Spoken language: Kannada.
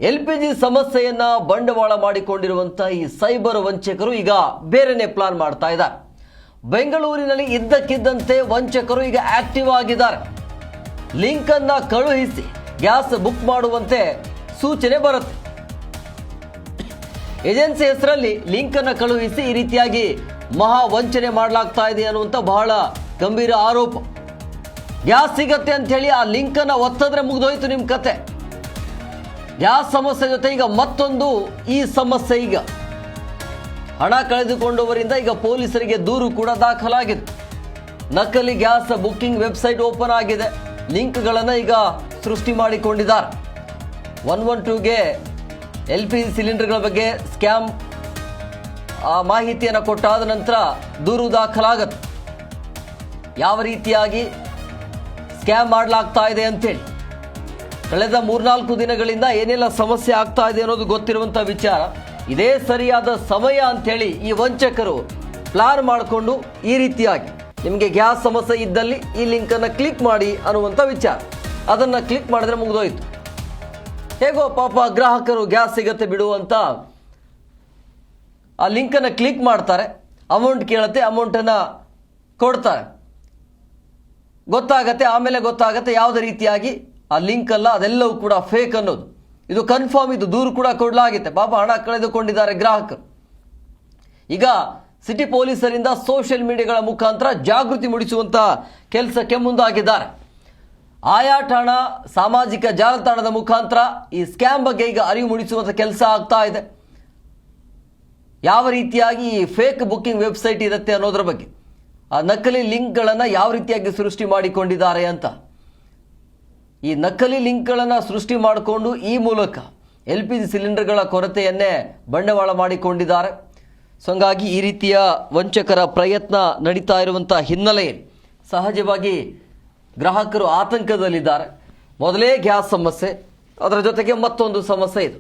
LPG ಸಮಸ್ಯೆಯನ್ನ ಬಂಡವಾಳ ಮಾಡಿಕೊಂಡಿರುವಂತ ಈ ಸೈಬರ್ ವಂಚಕರು ಈಗ ಬೇರೆನೇ ಪ್ಲಾನ್ ಮಾಡ್ತಾ ಇದ್ದಾರೆ. ಬೆಂಗಳೂರಿನಲ್ಲಿ ಇದ್ದಕ್ಕಿದ್ದಂತೆ ವಂಚಕರು ಈಗ ಆಕ್ಟಿವ್ ಆಗಿದ್ದಾರೆ. ಲಿಂಕ್ ಅನ್ನ ಕಳುಹಿಸಿ ಗ್ಯಾಸ್ ಬುಕ್ ಮಾಡುವಂತೆ ಸೂಚನೆ ಬರುತ್ತೆ. ಏಜೆನ್ಸಿ ಹೆಸರಲ್ಲಿ ಲಿಂಕ್ ಅನ್ನ ಕಳುಹಿಸಿ ಈ ರೀತಿಯಾಗಿ ಮಹಾ ವಂಚನೆ ಮಾಡಲಾಗ್ತಾ ಇದೆ ಅನ್ನುವಂಥ ಬಹಳ ಗಂಭೀರ ಆರೋಪ. ಗ್ಯಾಸ್ ಸಿಗತ್ತೆ ಅಂತ ಹೇಳಿ ಆ ಲಿಂಕ್ ಅನ್ನ ಒತ್ತಿದ್ರೆ ಮುಗಿದೋಯ್ತು ನಿಮ್ಮ ಕತೆ. ಗ್ಯಾಸ್ ಸಮಸ್ಯೆ ಜೊತೆ ಈಗ ಮತ್ತೊಂದು ಈ ಸಮಸ್ಯೆ. ಈಗ ಹಣ ಕಳೆದುಕೊಂಡವರಿಂದ ಈಗ ಪೊಲೀಸರಿಗೆ ದೂರು ಕೂಡ ದಾಖಲಾಗಿದೆ. ನಕಲಿ ಗ್ಯಾಸ್ ಬುಕ್ಕಿಂಗ್ ವೆಬ್ಸೈಟ್ ಓಪನ್ ಆಗಿದೆ. ಲಿಂಕ್ಗಳನ್ನು ಈಗ ಸೃಷ್ಟಿ ಮಾಡಿಕೊಂಡಿದ್ದಾರೆ. 112ಗೆ LPG ಸಿಲಿಂಡರ್ಗಳ ಬಗ್ಗೆ ಸ್ಕ್ಯಾಮ್ ಮಾಹಿತಿಯನ್ನು ಕೊಟ್ಟಾದ ನಂತರ ದೂರು ದಾಖಲಾಗುತ್ತೆ. ಯಾವ ರೀತಿಯಾಗಿ ಸ್ಕ್ಯಾಮ್ ಮಾಡಲಾಗ್ತಾ ಇದೆ ಅಂತೇಳಿ ಕಳೆದ 3-4 ದಿನಗಳಿಂದ ಏನೆಲ್ಲ ಸಮಸ್ಯೆ ಆಗ್ತಾ ಇದೆ ಅನ್ನೋದು ಗೊತ್ತಿರುವಂಥ ವಿಚಾರ. ಇದೇ ಸರಿಯಾದ ಸಮಯ ಅಂಥೇಳಿ ಈ ವಂಚಕರು ಪ್ಲಾನ್ ಮಾಡಿಕೊಂಡು ಈ ರೀತಿಯಾಗಿ ನಿಮಗೆ ಗ್ಯಾಸ್ ಸಮಸ್ಯೆ ಇದ್ದಲ್ಲಿ ಈ ಲಿಂಕನ್ನು ಕ್ಲಿಕ್ ಮಾಡಿ ಅನ್ನುವಂಥ ವಿಚಾರ. ಅದನ್ನು ಕ್ಲಿಕ್ ಮಾಡಿದ್ರೆ ಮುಗಿದೋಯ್ತು. ಹೇಗೋ ಪಾಪ ಗ್ರಾಹಕರು ಗ್ಯಾಸ್ ಸಿಗತ್ತೆ ಬಿಡು ಅಂತ ಆ ಲಿಂಕನ್ನು ಕ್ಲಿಕ್ ಮಾಡ್ತಾರೆ. ಅಮೌಂಟ್ ಕೇಳುತ್ತೆ, ಅಮೌಂಟನ್ನು ಕೊಡ್ತಾರೆ. ಆಮೇಲೆ ಗೊತ್ತಾಗತ್ತೆ ಯಾವುದೇ ರೀತಿಯಾಗಿ ಆ ಲಿಂಕ್ ಅಲ್ಲ, ಅದೆಲ್ಲವೂ ಕೂಡ ಫೇಕ್ ಅನ್ನೋದು. ಇದು ಕನ್ಫರ್ಮ್, ಇದು ದೂರು ಕೂಡ ಕೊಡಲಾಗಿದೆ. ಪಾಪ ಹಣ ಕಳೆದುಕೊಂಡಿದ್ದಾರೆ ಗ್ರಾಹಕರು. ಈಗ ಸಿಟಿ ಪೊಲೀಸರಿಂದ ಸೋಷಿಯಲ್ ಮೀಡಿಯಾಗಳ ಮುಖಾಂತರ ಜಾಗೃತಿ ಮೂಡಿಸುವಂತ ಕೆಲಸಕ್ಕೆ ಮುಂದಾಗಿದ್ದಾರೆ. ಆಯಾ ಠಾಣ ಸಾಮಾಜಿಕ ಜಾಲತಾಣದ ಮುಖಾಂತರ ಈ ಸ್ಕ್ಯಾಮ್ ಬಗ್ಗೆ ಈಗ ಅರಿವು ಮೂಡಿಸುವಂತ ಕೆಲಸ ಆಗ್ತಾ ಇದೆ. ಯಾವ ರೀತಿಯಾಗಿ ಈ ಫೇಕ್ ಬುಕ್ಕಿಂಗ್ ವೆಬ್ಸೈಟ್ ಇರುತ್ತೆ ಅನ್ನೋದ್ರ ಬಗ್ಗೆ, ಆ ನಕಲಿ ಲಿಂಕ್ಗಳನ್ನು ಯಾವ ರೀತಿಯಾಗಿ ಸೃಷ್ಟಿ ಮಾಡಿಕೊಂಡಿದ್ದಾರೆ ಅಂತ. ಈ ನಕಲಿ ಲಿಂಕ್ಗಳನ್ನು ಸೃಷ್ಟಿ ಮಾಡಿಕೊಂಡು ಈ ಮೂಲಕ LPG ಸಿಲಿಂಡರ್ಗಳ ಕೊರತೆಯನ್ನೇ ಬಂಡವಾಳ ಮಾಡಿಕೊಂಡಿದ್ದಾರೆ. ಸೊ ಹಂಗಾಗಿ ಈ ರೀತಿಯ ವಂಚಕರ ಪ್ರಯತ್ನ ನಡೀತಾ ಇರುವಂಥ ಹಿನ್ನೆಲೆಯಲ್ಲಿ ಸಹಜವಾಗಿ ಗ್ರಾಹಕರು ಆತಂಕದಲ್ಲಿದ್ದಾರೆ. ಮೊದಲೇ ಗ್ಯಾಸ್ ಸಮಸ್ಯೆ, ಅದರ ಜೊತೆಗೆ ಮತ್ತೊಂದು ಸಮಸ್ಯೆ ಇದು.